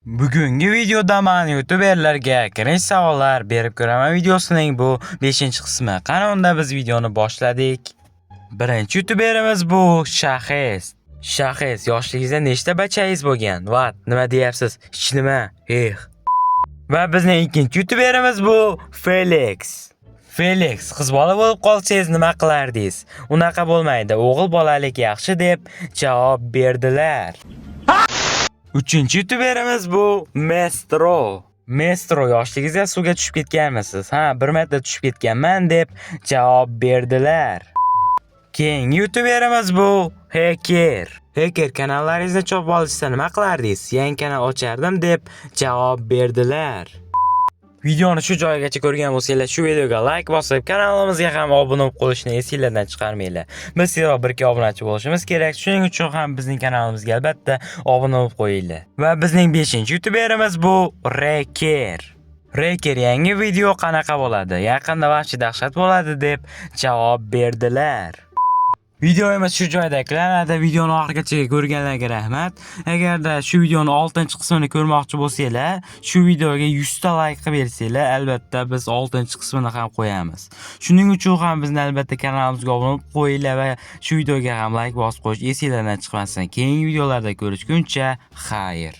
Bugungi videoda men youtuberlarga kirish savollar berib ko'raman videosining bu 5-qismi. Qani unda biz videoni boshladik. Birinchi youtuberimiz bu Shaxes. Shaxes, yoshligingizda nechta bachangiz bo'lgan? Vat, nima deyapsiz? Hech nima. Va bizning ikkinchi youtuberimiz bu Felix. Felix, qiz bola bo'lib qolsangiz nima qilardingiz? Unaqa bo'lmaydi, o'g'il bolalik yaxshi deb javob berdilar. Uchinchi youtuberimiz bu Mestro. Mestro, yoshligingizda suvga tushib ketganmisiz? Ha, 1 marta tushib ketganman deb javob berdilar. Keyingi youtuberimiz bu Hacker. Hacker, kanallaringizni chop olishsa nima qilardingiz? Yangi kanal ochardim deb javob berdilar. Videoni shu joyigacha ko'rgan bo'lsanglar, shu videoga like bosib, kanalimizga ham obuna bo'lib qolishni esingizdan chiqarmanglar. Biz sizga 1-2 obunachi bo'lishimiz kerak. Shuning uchun ham bizning kanalimizga albatta obuna bo'lib qo'yinglar. Va bizning 5-youtuberimiz bu Raker. Raker, yangi video qanaqa bo'ladi? Yaqinda vaqti dahshat bo'ladi deb javob berdilar. Videomiz shu joyda yakunlanadi. Videoni oxirigacha ko'rganlarga rahmat. Agarda shu videoni 6-qismini ko'rmoqchi bo'lsanglar, shu videoga 100 ta like qilib bersanglar, albatta biz 6-qismini ham qo'yamiz. Shuning uchun ham bizni albatta kanalimizga obuna bo'lib qo'yinglar va shu videoga ham like bosib qo'yish esingizdan chiqmasin. Keyingi videolarda ko'rishguncha, xayr.